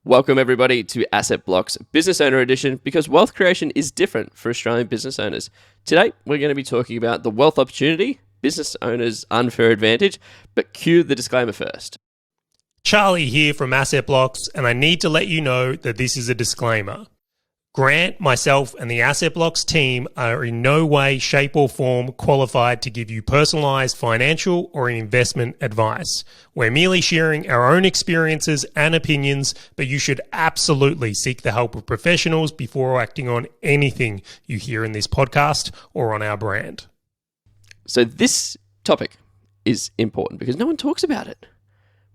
Welcome everybody to Asset Block's Business Owner Edition, because wealth creation is different for Australian business owners. Today, we're going to be talking about the wealth opportunity, business owners' unfair advantage, but cue the disclaimer first. Charlie here from Asset Blocks, and I need to let you know that this is a disclaimer. Grant, myself, and the Asset Blocks team are in no way, shape, or form qualified to give you personalised financial or investment advice. We're merely sharing our own experiences and opinions, but you should absolutely seek the help of professionals before acting on anything you hear in this podcast or on our brand. So this topic is important because no one talks about it.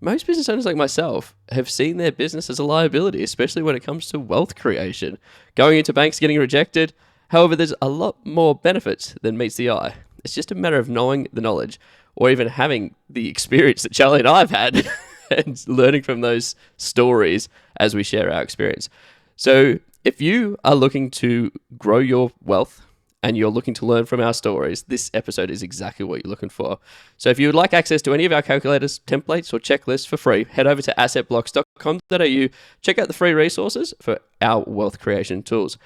Most business owners like myself have seen their business as a liability, especially when it comes to wealth creation. Going into banks, getting rejected. However, there's a lot more benefits than meets the eye. It's just a matter of knowing the knowledge or even having the experience that Charlie and I have had and learning from those stories as we share our experience. So if you are looking to grow your wealth and you're looking to learn from our stories, this episode is exactly what you're looking for. So if you would like access to any of our calculators, templates, or checklists for free, head over to assetblocks.com.au, check out the free resources for our wealth creation tools.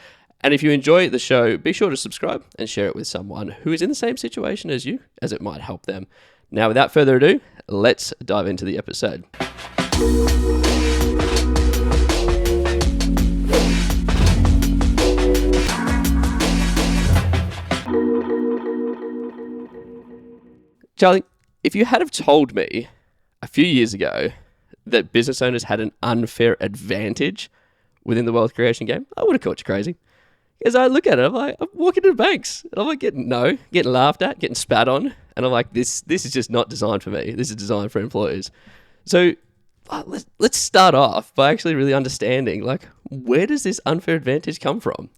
And if you enjoy the show, be sure to subscribe and share it with someone who is in the same situation as you, as it might help them. Now, without further ado, let's dive into the episode. Charlie, if you had have told me a few years ago that business owners had an unfair advantage within the wealth creation game, I would have called you crazy. Because I look at it, I'm walking into banks, and I'm like getting laughed at, getting spat on, and I'm like, this is just not designed for me. This is designed for employees. So let's start off by actually really understanding, where does this unfair advantage come from?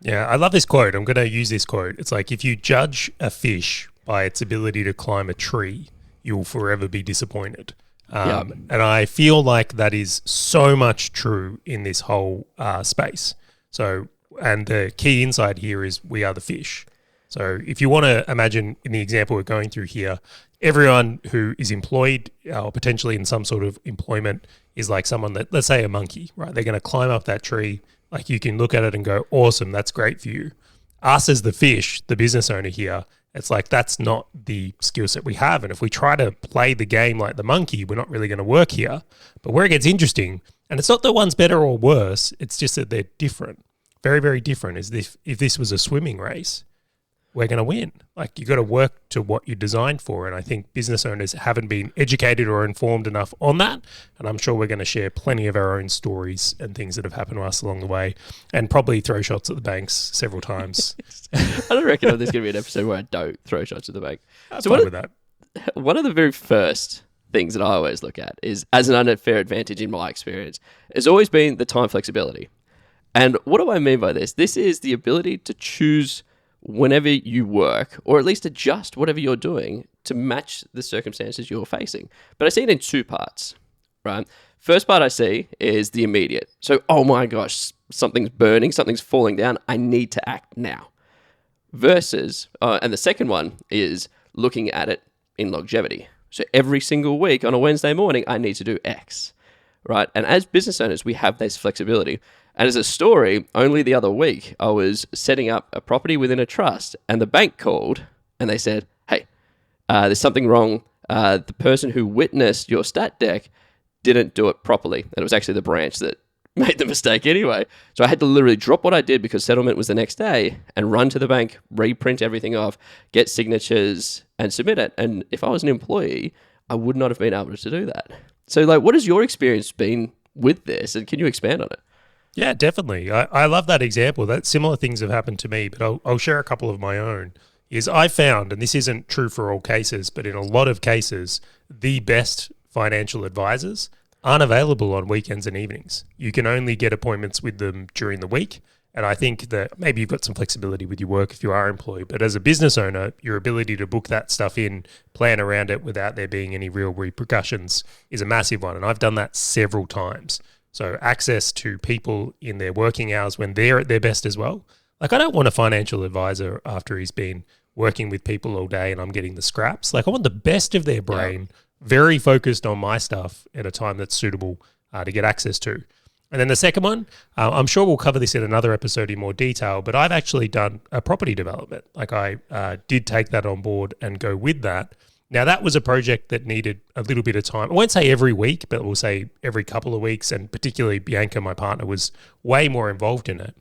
Yeah, I love this quote. I'm going to use this quote. It's like, if you judge a fish by its ability to climb a tree, you'll forever be disappointed. And I feel like that is so much true in this whole space. So, and the key insight here is we are the fish. So if you want to imagine in the example we're going through here, everyone who is employed or potentially in some sort of employment is like someone that, let's say a monkey, right? They're going to climb up that tree. Like, you can look at it and go, awesome, that's great for you. Us as the fish, the business owner here, it's like, that's not the skill set we have. And if we try to play the game like the monkey, we're not really going to work here. But where it gets interesting, and it's not that one's better or worse, it's just that they're different. Very, very different. Is if this was a swimming race, we're going to win. Like, you got to work to what you're designed for. And I think business owners haven't been educated or informed enough on that. And I'm sure we're going to share plenty of our own stories and things that have happened to us along the way, and probably throw shots at the banks several times. I don't reckon there's going to be an episode where I don't throw shots at the bank. I'm fine with that. One of the very first things that I always look at is, as an unfair advantage in my experience, has always been the time flexibility. And what do I mean by this? This is the ability to choose whenever you work, or at least adjust whatever you're doing to match the circumstances you're facing. But I see it in two parts, right? First part I see is the immediate. So, oh my gosh, something's burning, something's falling down, I need to act now. Versus, and the second one is looking at it in longevity. So every single week on a Wednesday morning, I need to do X, right? And as business owners, we have this flexibility. And as a story, only the other week, I was setting up a property within a trust, and the bank called and they said, hey, there's something wrong. The person who witnessed your stat deck didn't do it properly. And it was actually the branch that made the mistake anyway. So I had to literally drop what I did because settlement was the next day and run to the bank, reprint everything off, get signatures and submit it. And if I was an employee, I would not have been able to do that. So what has your experience been with this? And can you expand on it? Yeah, definitely. I love that example. That similar things have happened to me, but I'll share a couple of my own. Is I found, and this isn't true for all cases, but in a lot of cases, the best financial advisors aren't available on weekends and evenings. You can only get appointments with them during the week. And I think that maybe you've got some flexibility with your work if you are employed, but as a business owner, your ability to book that stuff in, plan around it without there being any real repercussions is a massive one. And I've done that several times. So access to people in their working hours when they're at their best as well. Like, I don't want a financial advisor after he's been working with people all day and I'm getting the scraps. Like, I want the best of their brain, very focused on my stuff at a time that's suitable to get access to. And then the second one, I'm sure we'll cover this in another episode in more detail, but I've actually done a property development. Like I did take that on board and go with that. Now that was a project that needed a little bit of time. I won't say every week, but we'll say every couple of weeks. And particularly Bianca, my partner, was way more involved in it.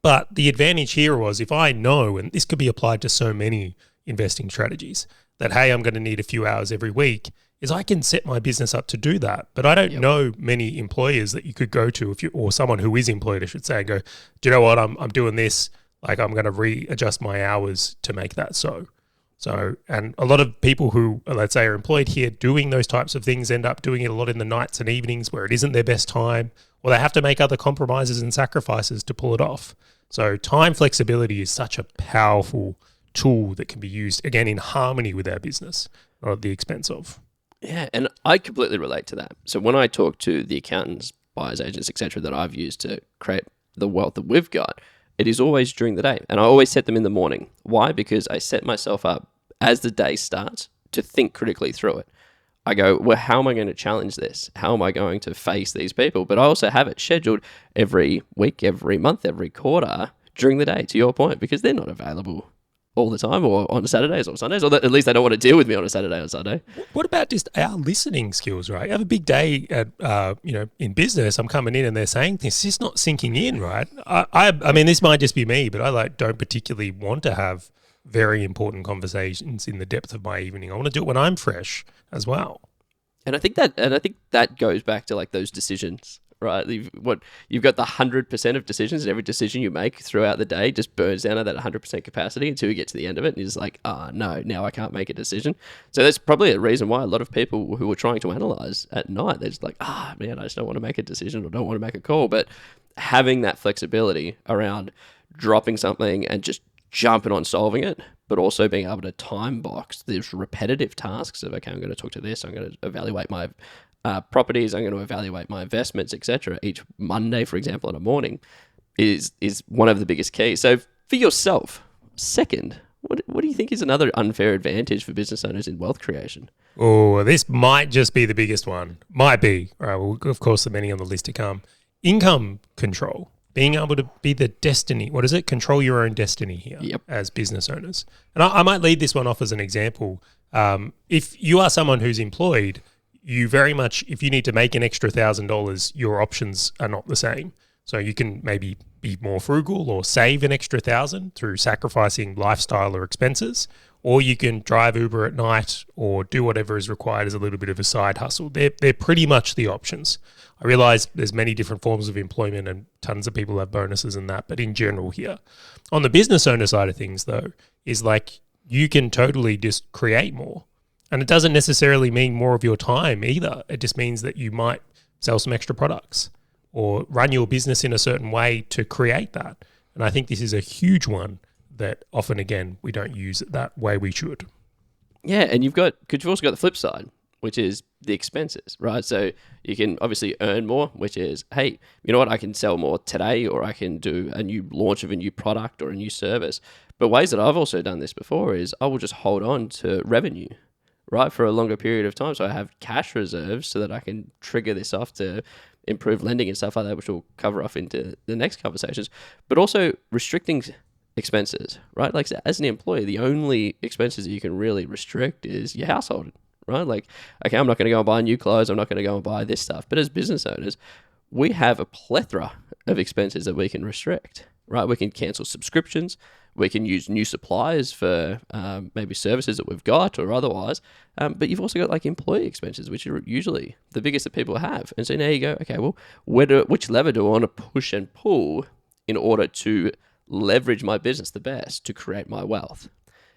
But the advantage here was if I know, and this could be applied to so many investing strategies, that, hey, I'm going to need a few hours every week, is I can set my business up to do that. But I don't know many employers that you could go to, if you, or someone who is employed, I should say, and go, do you know what, I'm doing this, like I'm going to readjust my hours to make that so. So, and a lot of people who, let's say, are employed here doing those types of things end up doing it a lot in the nights and evenings where it isn't their best time, or they have to make other compromises and sacrifices to pull it off. So time flexibility is such a powerful tool that can be used, again, in harmony with our business, not at the expense of. Yeah, and I completely relate to that. So when I talk to the accountants, buyers agents, etc., that I've used to create the wealth that we've got, it is always during the day. And I always set them in the morning. Why? Because I set myself up as the day starts to think critically through it. I go, well, how am I going to challenge this? How am I going to face these people? But I also have it scheduled every week, every month, every quarter during the day, to your point, because they're not available all the time or on Saturdays or Sundays, or at least they don't want to deal with me on a Saturday or Sunday. What about just our listening skills, right? You have a big day at, in business. I'm coming in and they're saying things. It's just not sinking in, right? I mean, this might just be me, but I don't particularly want to have very important conversations in the depth of my evening. I want to do it when I'm fresh as well. And I think that goes back to like those decisions, right? You've got the 100% of decisions, and every decision you make throughout the day just burns down to that 100% capacity until you get to the end of it, and you're just like, no, now I can't make a decision. So that's probably a reason why a lot of people who are trying to analyze at night, they're just like, man, I just don't want to make a decision or don't want to make a call. But having that flexibility around dropping something and just jumping on solving it, but also being able to time box these repetitive tasks of, okay, I'm going to talk to this, I'm going to evaluate my properties, I'm going to evaluate my investments, etc. Each Monday, for example, in the morning is one of the biggest keys. So for yourself, second, what do you think is another unfair advantage for business owners in wealth creation? Oh, this might just be the biggest one. Might be. All right, well, of course, the many on the list to come. Income control. Being able to be the destiny, control your own destiny here as business owners. And I might lead this one off as an example. If you are someone who's employed, you very much, if you need to make an extra $1,000, your options are not the same. So you can maybe be more frugal or save an extra $1,000 through sacrificing lifestyle or expenses, or you can drive Uber at night or do whatever is required as a little bit of a side hustle. They're pretty much the options. I realize there's many different forms of employment and tons of people have bonuses and that, but in general here. On the business owner side of things though, is like you can totally just create more. And it doesn't necessarily mean more of your time either. It just means that you might sell some extra products or run your business in a certain way to create that. And I think this is a huge one that often, again, we don't use it that way we should. Yeah, and you've also got the flip side, which is the expenses, right? So you can obviously earn more, which is, hey, you know what, I can sell more today, or I can do a new launch of a new product or a new service. But ways that I've also done this before is I will just hold on to revenue, right, for a longer period of time. So I have cash reserves so that I can trigger this off to improve lending and stuff like that, which we'll cover off into the next conversations. But also restricting expenses, right? Like as an employee, the only expenses that you can really restrict is your household, right? Like, okay, I'm not going to go and buy new clothes. I'm not going to go and buy this stuff. But as business owners, we have a plethora of expenses that we can restrict, right? We can cancel subscriptions. We can use new suppliers for maybe services that we've got or otherwise. But you've also got like employee expenses, which are usually the biggest that people have. And so now you go, okay, well, which lever do I want to push and pull in order to leverage my business the best to create my wealth?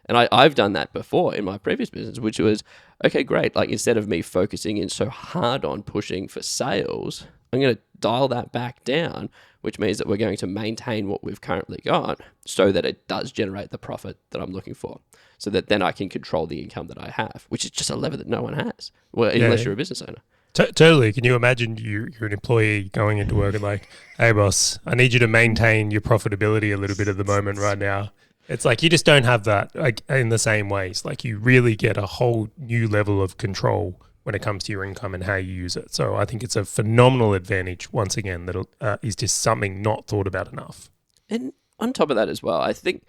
And I've done that before in my previous business, which was, okay, great. Like instead of me focusing in so hard on pushing for sales, I'm going to dial that back down, which means that we're going to maintain what we've currently got so that it does generate the profit that I'm looking for, so that then I can control the income that I have, which is just a lever that no one has, unless you're a business owner. Totally. Can you imagine you're an employee going into work and like, hey boss, I need you to maintain your profitability a little bit at the moment right now. It's like you just don't have that like in the same ways. Like you really get a whole new level of control when it comes to your income and how you use it. So I think it's a phenomenal advantage, once again, that is just something not thought about enough. And on top of that as well, I think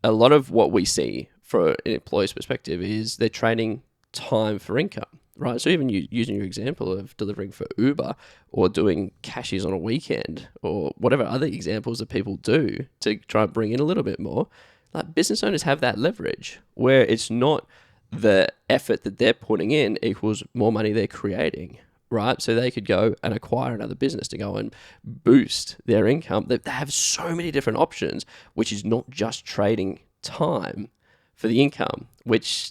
a lot of what we see from an employee's perspective is they're trading time for income, right? So even using your example of delivering for Uber or doing cashies on a weekend or whatever other examples that people do to try and bring in a little bit more, like business owners have that leverage where it's not the effort that they're putting in equals more money they're creating, right? So they could go and acquire another business to go and boost their income. They have so many different options, which is not just trading time for the income, which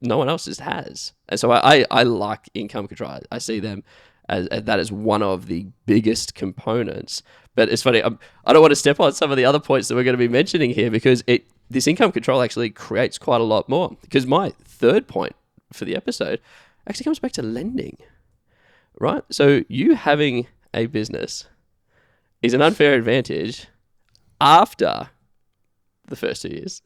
no one else has. And so I like income control. I see them as that as one of the biggest components. But it's funny, I don't want to step on some of the other points that we're going to be mentioning here because this income control actually creates quite a lot more. Because my third point for the episode actually comes back to lending, right? So you having a business is an unfair advantage after the first 2 years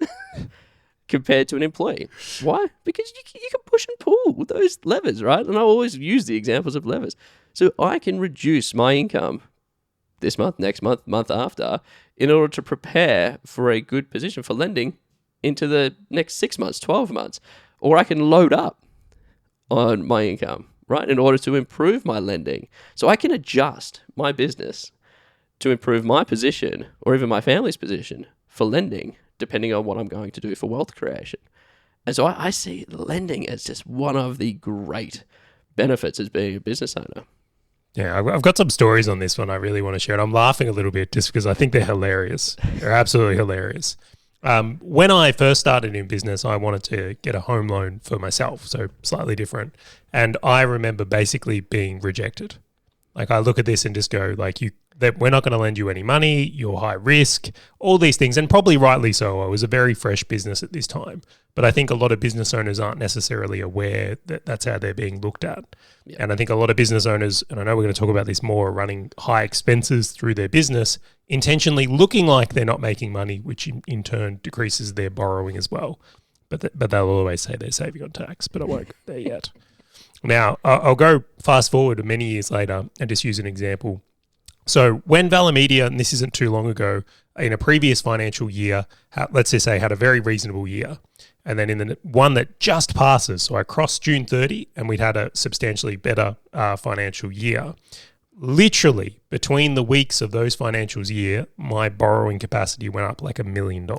compared to an employee. Why? Because you can push and pull those levers, right? And I always use the examples of levers. So I can reduce my income this month, next month, month after, in order to prepare for a good position for lending into the next 6 months, 12 months. Or I can load up on my income, right, in order to improve my lending. So I can adjust my business to improve my position or even my family's position for lending, depending on what I'm going to do for wealth creation. And so I see lending as just one of the great benefits as being a business owner. Yeah, I've got some stories on this one I really want to share. And I'm laughing a little bit just because I think they're hilarious. They're absolutely hilarious. When I first started in business, I wanted to get a home loan for myself, so slightly different. And I remember basically being rejected. Like I look at this and just go, like, that we're not going to lend you any money, you're high risk, all these things, and probably rightly so. I was a very fresh business at this time. But I think a lot of business owners aren't necessarily aware that that's how they're being looked at. Yeah. And I think a lot of business owners, and I know we're going to talk about this more, are running high expenses through their business, intentionally looking like they're not making money, which in turn decreases their borrowing as well. But they'll always say they're saving on tax, but I won't go there yet. Now, I'll go fast forward to many years later and just use an example. So when Valher Media, and this isn't too long ago, in a previous financial year, let's just say had a very reasonable year, and then in the one that just passes, so I crossed June 30 and we'd had a substantially better financial year. Literally, between the weeks of those financials year, my borrowing capacity went up like $1 million.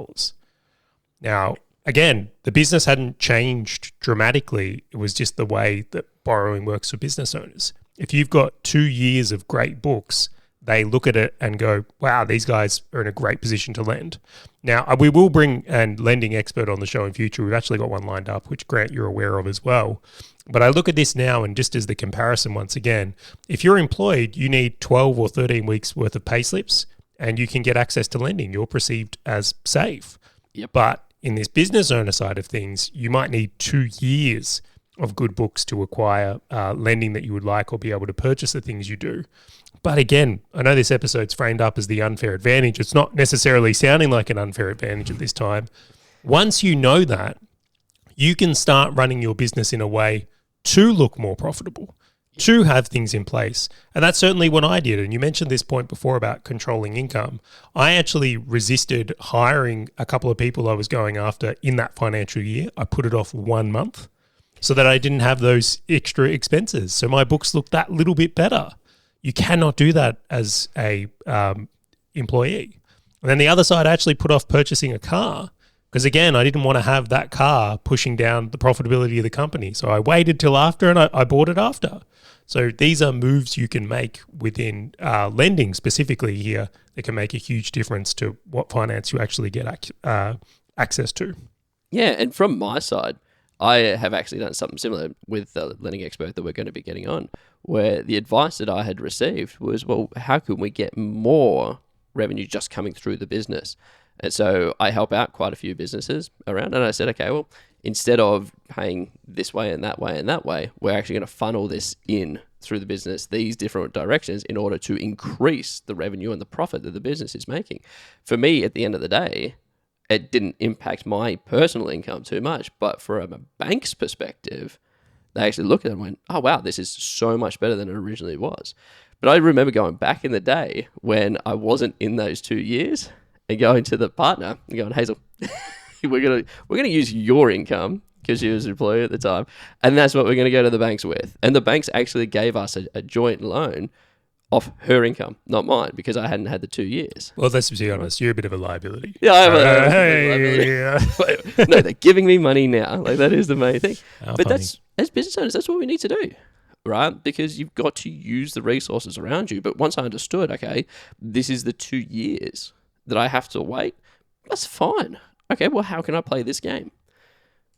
Now, again, the business hadn't changed dramatically. It was just the way that borrowing works for business owners. If you've got 2 years of great books, they look at it and go, wow, these guys are in a great position to lend. Now, we will bring a lending expert on the show in future. We've actually got one lined up, which, Grant, you're aware of as well. But I look at this now, and just as the comparison once again, if you're employed, you need 12 or 13 weeks worth of pay slips, and you can get access to lending. You're perceived as safe. Yep. But in this business owner side of things, you might need 2 years of good books to acquire lending that you would like or be able to purchase the things you do. But again, I know this episode's framed up as the unfair advantage. It's not necessarily sounding like an unfair advantage at this time. Once you know that, you can start running your business in a way to look more profitable, to have things in place. And that's certainly what I did. And you mentioned this point before about controlling income. I actually resisted hiring a couple of people I was going after in that financial year. I put it off 1 month so that I didn't have those extra expenses. So my books looked that little bit better. You cannot do that as a employee. And then the other side, I actually put off purchasing a car because, again, I didn't want to have that car pushing down the profitability of the company. So I waited till after and I bought it after. So these are moves you can make within lending specifically here that can make a huge difference to what finance you actually get access to. Yeah, and from my side, I have actually done something similar with the lending expert that we're going to be getting on, where the advice that I had received was, well, how can we get more revenue just coming through the business? And so I help out quite a few businesses around, and I said, okay, well, instead of paying this way and that way and that way, we're actually going to funnel this in through the business, these different directions, in order to increase the revenue and the profit that the business is making. For me, at the end of the day, it didn't impact my personal income too much, but from a bank's perspective, they actually looked at it and went, oh, wow, this is so much better than it originally was. But I remember going back in the day when I wasn't in those 2 years and going to the partner and going, Hazel, we're gonna use your income, because she was an employee at the time, and that's what we're going to go to the banks with. And the banks actually gave us a joint loan off her income, not mine, because I hadn't had the 2 years. Well, let's be honest, you're a bit of a liability. Yeah, I have a liability. No, they're giving me money now. Like, that is the main thing. But funny. as business owners, that's what we need to do, right? Because you've got to use the resources around you. But once I understood, okay, this is the 2 years that I have to wait, that's fine. Okay, well, how can I play this game?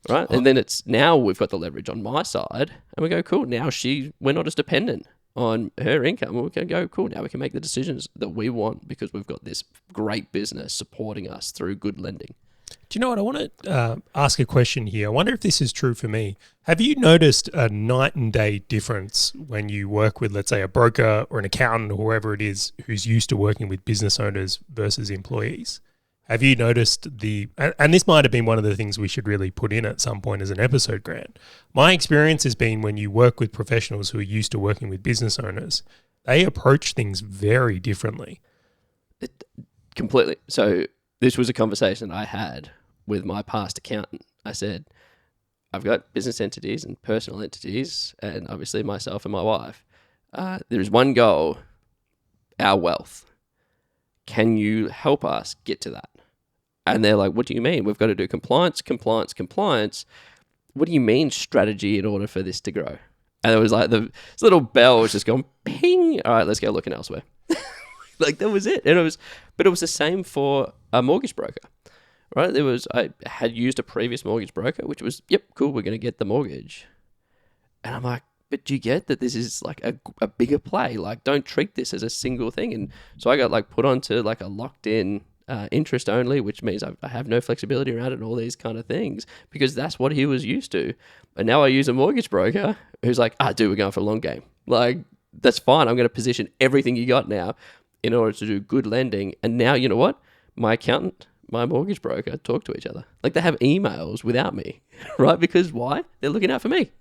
Right? And then it's now we've got the leverage on my side, and we go, cool, now we're not as dependent on her income. We can go, cool, now we can make the decisions that we want because we've got this great business supporting us through good lending. Do you know what? I want to ask a question here. I wonder if this is true for me. Have you noticed a night and day difference when you work with, let's say, a broker or an accountant or whoever it is who's used to working with business owners versus employees? Have you noticed and this might have been one of the things we should really put in at some point as an episode, Grant. My experience has been when you work with professionals who are used to working with business owners, they approach things very differently. Completely. So this was a conversation I had with my past accountant. I said, I've got business entities and personal entities, and obviously myself and my wife. There is one goal, our wealth. Can you help us get to that? And they're like, what do you mean? We've got to do compliance. What do you mean strategy in order for this to grow? And it was like this little bell was just going ping. All right, let's go looking elsewhere. Like, that was it. And but it was the same for a mortgage broker, right? I had used a previous mortgage broker, which was, yep, cool, we're going to get the mortgage. And I'm like, but do you get that this is like a bigger play? Like, don't treat this as a single thing. And so I got like put onto like a locked in interest only, which means I have no flexibility around it and all these kind of things, because that's what he was used to. And now I use a mortgage broker who's like, dude, we're going for a long game. Like, that's fine. I'm going to position everything you got now in order to do good lending. And now, you know what? My accountant, my mortgage broker talk to each other. Like, they have emails without me, right? Because why? They're looking out for me.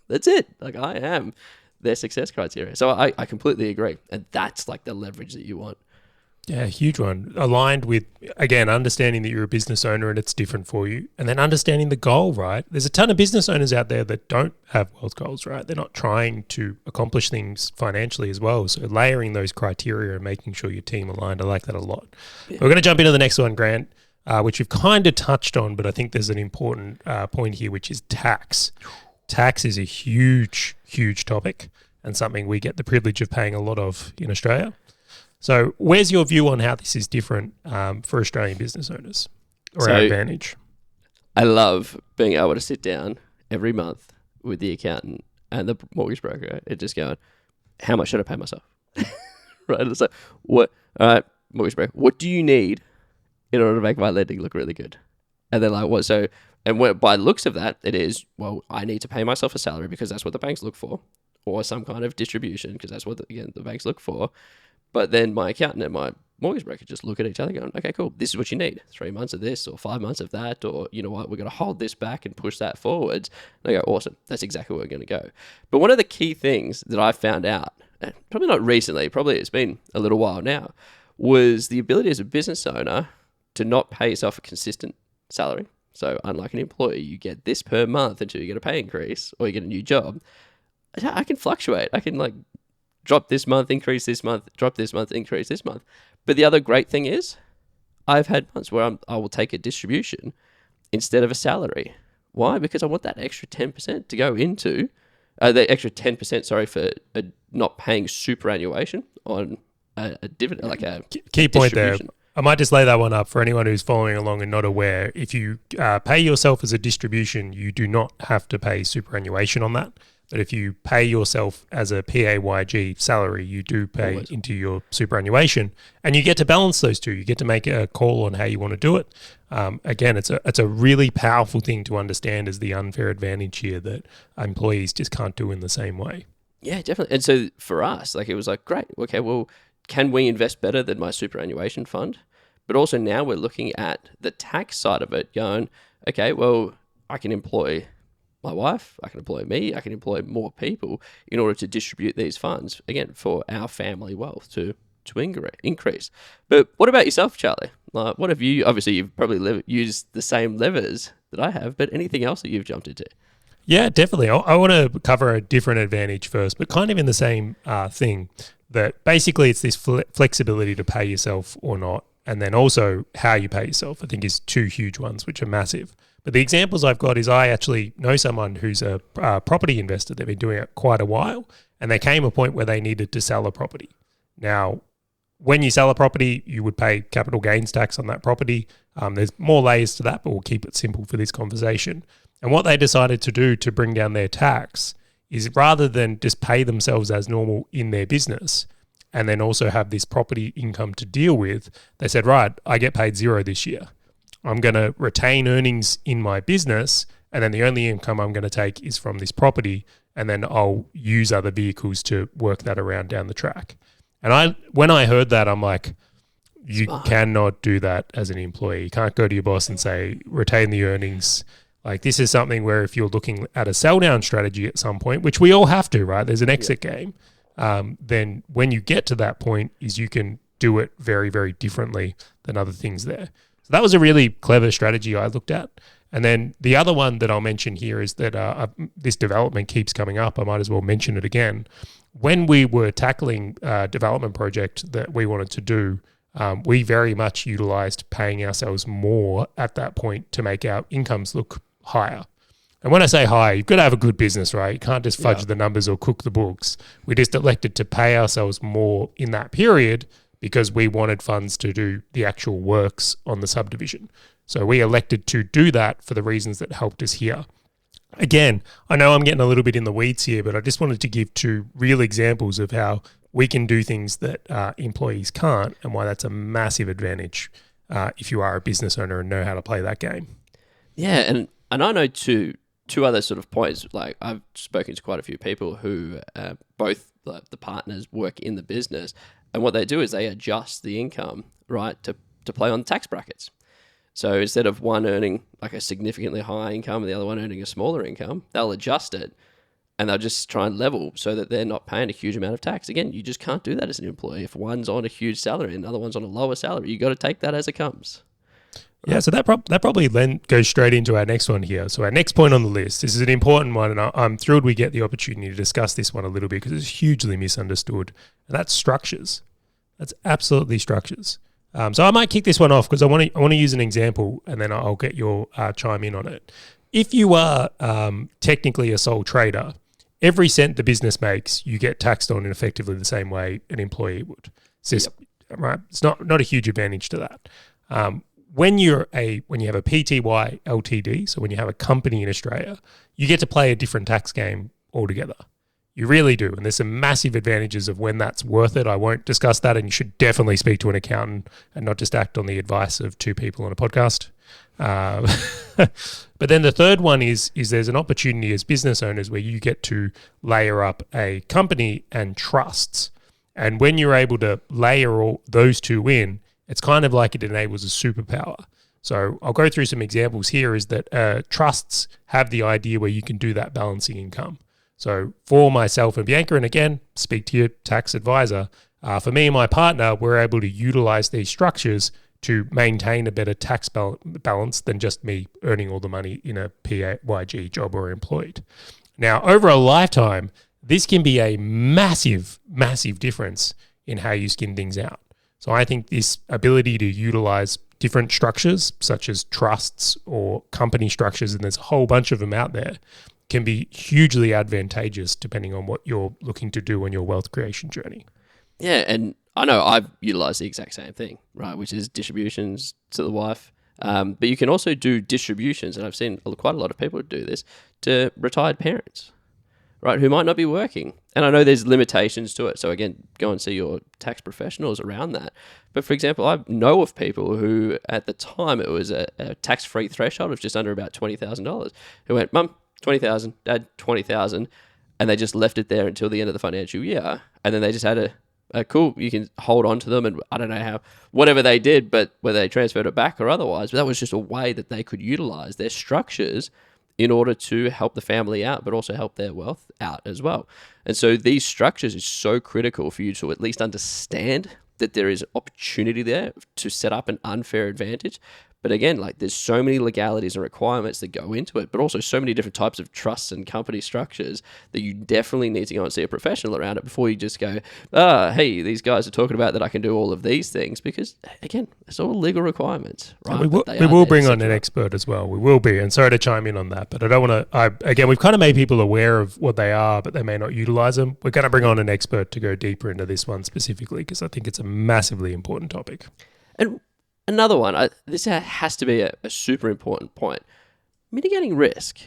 That's it. Like, I am their success criteria. So I completely agree. And that's like the leverage that you want. Yeah, huge one. Aligned with, again, understanding that you're a business owner and it's different for you. And then understanding the goal, right? There's a ton of business owners out there that don't have wealth goals, right? They're not trying to accomplish things financially as well. So layering those criteria and making sure your team aligned, I like that a lot. Yeah. We're going to jump into the next one, Grant, which you've kind of touched on, but I think there's an important point here, which is tax. Tax is a huge, huge topic and something we get the privilege of paying a lot of in Australia. So where's your view on how this is different for Australian business owners or our advantage? I love being able to sit down every month with the accountant and the mortgage broker and just going, how much should I pay myself? Right? It's like, all right, mortgage broker, what do you need in order to make my lending look really good? And then like, what? So, and by the looks of that, it is, well, I need to pay myself a salary because that's what the banks look for, or some kind of distribution because that's what, the banks look for. But then my accountant and my mortgage broker just look at each other going, okay, cool, this is what you need. 3 months of this or 5 months of that, or you know what, we're going to hold this back and push that forwards. And I go, awesome, that's exactly where we're going to go. But one of the key things that I found out, and probably not recently, probably it's been a little while now, was the ability as a business owner to not pay yourself a consistent salary. So unlike an employee, you get this per month until you get a pay increase or you get a new job. I can fluctuate. I can like drop this month, increase this month, drop this month, increase this month. But the other great thing is I've had months where I will take a distribution instead of a salary. Why? Because I want that extra 10% to go into, the extra 10%, sorry, for not paying superannuation on a dividend, like a key point there. I might just lay that one up for anyone who's following along and not aware. If you pay yourself as a distribution, you do not have to pay superannuation on that. But if you pay yourself as a PAYG salary, you do pay into your superannuation, and you get to balance those two. You get to make a call on how you want to do it. Again, it's a really powerful thing to understand as the unfair advantage here that employees just can't do in the same way. Yeah, definitely. And so for us, like it was like, great, okay, well, can we invest better than my superannuation fund? But also now we're looking at the tax side of it going, okay, well, I can employ my wife, I can employ me, I can employ more people in order to distribute these funds, again, for our family wealth to increase. But what about yourself, Charlie? Like, what have you, obviously you've probably used the same levers that I have, but anything else that you've jumped into? Yeah, definitely. I want to cover a different advantage first, but kind of in the same thing, that basically it's this flexibility to pay yourself or not, and then also how you pay yourself, I think is two huge ones, which are massive. But the examples I've got is I actually know someone who's a property investor. They've been doing it quite a while, and there came a point where they needed to sell a property. Now, when you sell a property, you would pay capital gains tax on that property. There's more layers to that, but we'll keep it simple for this conversation. And what they decided to do to bring down their tax is, rather than just pay themselves as normal in their business and then also have this property income to deal with, they said, right, I get paid zero this year. I'm going to retain earnings in my business, and then the only income I'm going to take is from this property, and then I'll use other vehicles to work that around down the track. And when I heard that, I'm like, you cannot do that as an employee. You can't go to your boss and say, retain the earnings. Like, this is something where if you're looking at a sell down strategy at some point, which we all have to, right? There's an exit game. Then when you get to that point, is you can do it very, very differently than other things there. So that was a really clever strategy I looked at. And then the other one that I'll mention here is that this development keeps coming up. I might as well mention it again. When we were tackling a development project that we wanted to do, we very much utilized paying ourselves more at that point to make our incomes look higher. And when I say high, you've got to have a good business, right? You can't just fudge the numbers or cook the books. We just elected to pay ourselves more in that period because we wanted funds to do the actual works on the subdivision. So we elected to do that for the reasons that helped us here. Again, I know I'm getting a little bit in the weeds here, but I just wanted to give two real examples of how we can do things that employees can't, and why that's a massive advantage if you are a business owner and know how to play that game. Yeah, and I know two other sort of points. Like, I've spoken to quite a few people who both the partners work in the business, and what they do is they adjust the income, right, to play on tax brackets. So instead of one earning like a significantly higher income and the other one earning a smaller income, they'll adjust it and they'll just try and level so that they're not paying a huge amount of tax. Again, you just can't do that as an employee. If one's on a huge salary and the other one's on a lower salary, you got to take that as it comes. Yeah, so that probably then goes straight into our next one here. So our next point on the list, this is an important one, and I'm thrilled we get the opportunity to discuss this one a little bit because it's hugely misunderstood, and that's structures. That's absolutely structures. So I might kick this one off because I want to use an example, and then I'll get your chime in on it. If you are technically a sole trader, every cent the business makes, you get taxed on in effectively the same way an employee would. Right? It's not a huge advantage to that. When you have a PTY LTD, so when you have a company in Australia, you get to play a different tax game altogether. You really do. And there's some massive advantages of when that's worth it. I won't discuss that, and you should definitely speak to an accountant and not just act on the advice of two people on a podcast. But then the third one is there's an opportunity as business owners where you get to layer up a company and trusts. And when you're able to layer all those two in, it's kind of like it enables a superpower. So I'll go through some examples here. Is that trusts have the idea where you can do that balancing income. So for myself and Bianca, and again, speak to your tax advisor, for me and my partner, we're able to utilize these structures to maintain a better tax balance than just me earning all the money in a PAYG job or employed. Now, over a lifetime, this can be a massive, massive difference in how you skin things out. So I think this ability to utilize different structures, such as trusts or company structures, and there's a whole bunch of them out there, can be hugely advantageous depending on what you're looking to do on your wealth creation journey. Yeah, and I know I've utilized the exact same thing, right, which is distributions to the wife. But you can also do distributions, and I've seen quite a lot of people do this, to retired parents, right, who might not be working. And I know there's limitations to it. So again, go and see your tax professionals around that. But for example, I know of people who at the time it was a tax-free threshold of just under about $20,000 who went, Mum, 20,000, Dad, 20,000, and they just left it there until the end of the financial year. And then they just had a cool, you can hold on to them, and I don't know how, whatever they did, but whether they transferred it back or otherwise, but that was just a way that they could utilize their structures in order to help the family out, but also help their wealth out as well. And so these structures is so critical for you to at least understand that there is opportunity there to set up an unfair advantage. But again, like there's so many legalities and requirements that go into it, but also so many different types of trusts and company structures that you definitely need to go and see a professional around it before you just go, hey, these guys are talking about that I can do all of these things, because again, it's all legal requirements, right? We will bring on an expert as well. We will be, and sorry to chime in on that, but I don't want to, again, we've kind of made people aware of what they are, but they may not utilize them. We're going to bring on an expert to go deeper into this one specifically, because I think it's a massively important topic. And another one, this has to be a super important point. Mitigating risk.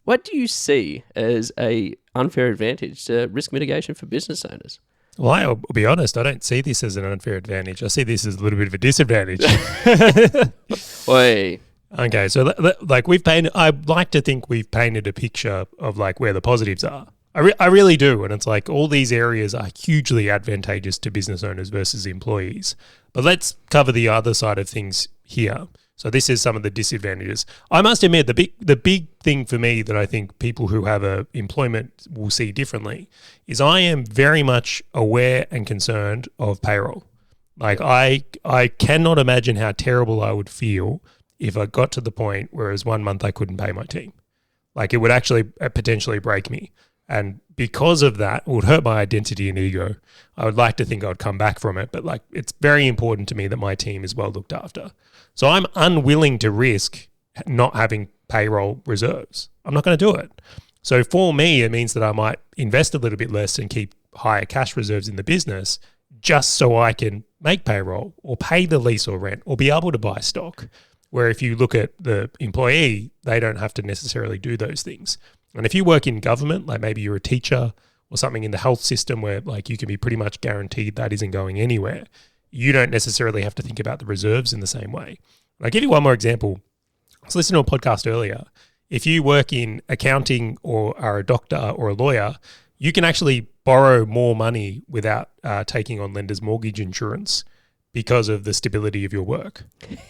What do you see as a unfair advantage to risk mitigation for business owners? Well, I'll be honest, I don't see this as an unfair advantage. I see this as a little bit of a disadvantage. Oi. Okay, so like I'd like to think we've painted a picture of like where the positives are. I really do. And it's like all these areas are hugely advantageous to business owners versus employees. But let's cover the other side of things here. So this is some of the disadvantages. I must admit, the big thing for me that I think people who have a employment will see differently is I am very much aware and concerned of payroll. Like I cannot imagine how terrible I would feel if I got to the point whereas 1 month I couldn't pay my team. Like it would actually potentially break me. And because of that, it would hurt my identity and ego. I would like to think I would come back from it, but like it's very important to me that my team is well looked after. So I'm unwilling to risk not having payroll reserves. I'm not going to do it. So for me, it means that I might invest a little bit less and keep higher cash reserves in the business just so I can make payroll or pay the lease or rent or be able to buy stock. Where if you look at the employee, they don't have to necessarily do those things. And if you work in government, like maybe you're a teacher or something in the health system where like you can be pretty much guaranteed that isn't going anywhere, you don't necessarily have to think about the reserves in the same way. And I'll give you one more example. I was listening to a podcast earlier. If you work in accounting or are a doctor or a lawyer, you can actually borrow more money without taking on lender's mortgage insurance because of the stability of your work.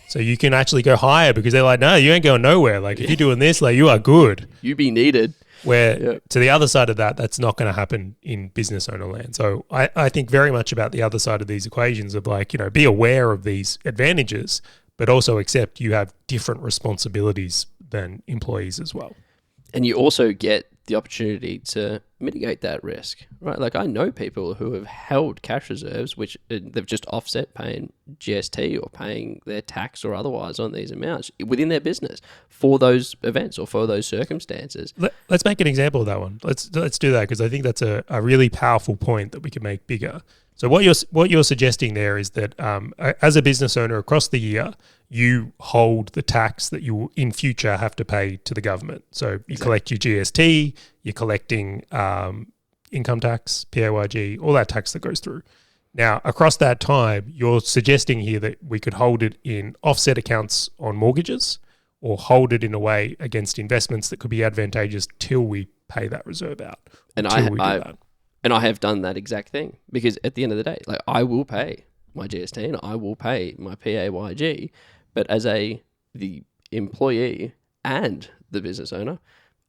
So you can actually go higher because they're like, no, you ain't going nowhere. Like if you're doing this, like you are good. You be needed. Where to the other side of that, that's not going to happen in business owner land. So I think very much about the other side of these equations of like, be aware of these advantages, but also accept you have different responsibilities than employees as well. And you also get the opportunity to mitigate that risk, right? Like I know people who have held cash reserves, which they've just offset paying GST or paying their tax or otherwise on these amounts within their business for those events or for those circumstances. Let's make an example of that one. Let's do that because I think that's a really powerful point that we can make bigger. So what you're suggesting there is that as a business owner across the year, you hold the tax that you will in future have to pay to the government. So you collect your GST, you're collecting income tax, PAYG, all that tax that goes through. Now, across that time, you're suggesting here that we could hold it in offset accounts on mortgages or hold it in a way against investments that could be advantageous till we pay that reserve out. And I have done that exact thing because at the end of the day, like I will pay my GST and I will pay my PAYG, but as the employee and the business owner,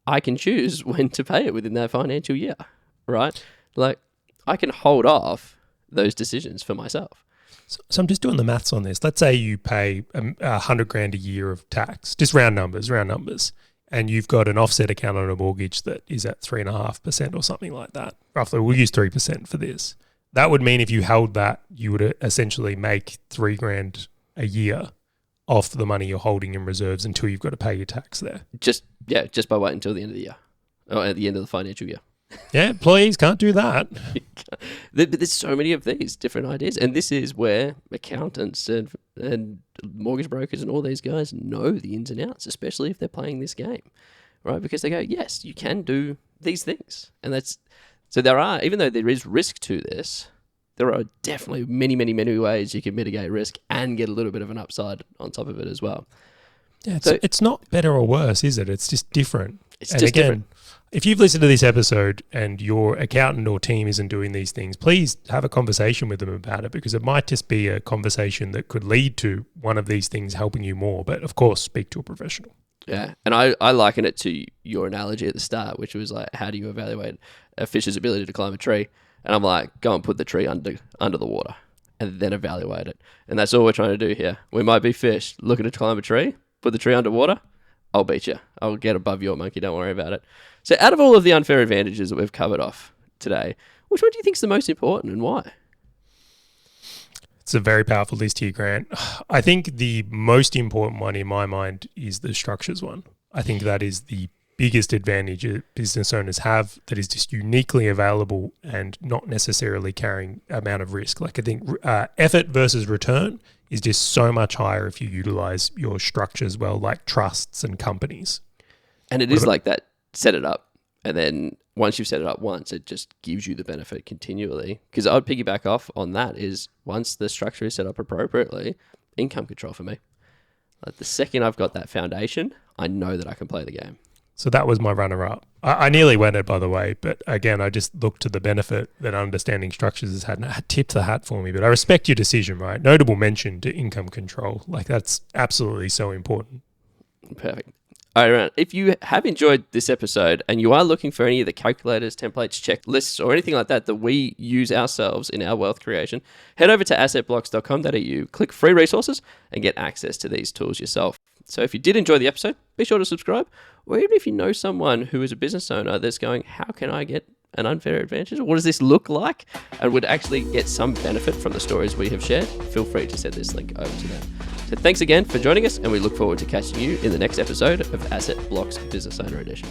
I can choose when to pay it within that financial year, right? Like I can hold off those decisions for myself. So I'm just doing the maths on this. Let's say you pay $100,000 a year of tax, just round numbers, and you've got an offset account on a mortgage that is at 3.5% or something like that. Roughly, we'll use 3% for this. That would mean if you held that, you would essentially make $3,000 a year off the money you're holding in reserves until you've got to pay your tax there. Just by waiting until the end of the year, or at the end of the financial year. Yeah, employees can't do that. But there's so many of these different ideas. And this is where accountants and mortgage brokers and all these guys know the ins and outs, especially if they're playing this game, right? Because they go, yes, you can do these things. And so there are, even though there is risk to this, there are definitely many, many, many ways you can mitigate risk and get a little bit of an upside on top of it as well. Yeah, it's not better or worse, is it? It's just different. Different. If you've listened to this episode and your accountant or team isn't doing these things, please have a conversation with them about it because it might just be a conversation that could lead to one of these things helping you more. But of course, speak to a professional. Yeah, and I liken it to your analogy at the start, which was like, how do you evaluate a fish's ability to climb a tree? And I'm like, go and put the tree under the water and then evaluate it. And that's all we're trying to do here. We might be fish looking to climb a tree, put the tree underwater. I'll beat you. I'll get above your monkey. Don't worry about it. So out of all of the unfair advantages that we've covered off today, which one do you think is the most important and why? It's a very powerful list here, Grant. I think the most important one in my mind is the structures one. I think that is the biggest advantage that business owners have, that is just uniquely available and not necessarily carrying amount of risk. Like I think effort versus return is just so much higher if you utilize your structures well, like trusts and companies. And it is like that, set it up. And then once you've set it up once, it just gives you the benefit continually. Because I would piggyback off on that is once the structure is set up appropriately, income control for me. Like the second I've got that foundation, I know that I can play the game. So that was my runner-up. I nearly went it, by the way, but again, I just looked to the benefit that understanding structures has had, and it tipped the hat for me. But I respect your decision, right? Notable mention to income control. Like that's absolutely so important. Perfect. All right, if you have enjoyed this episode and you are looking for any of the calculators, templates, checklists, or anything like that that we use ourselves in our wealth creation, head over to assetblocks.com.au, click free resources, and get access to these tools yourself. So if you did enjoy the episode, be sure to subscribe. Or even if you know someone who is a business owner that's going, how can I get an unfair advantage? What does this look like? And would actually get some benefit from the stories we have shared, feel free to send this link over to them. So thanks again for joining us, and we look forward to catching you in the next episode of Asset Blocks Business Owner Edition.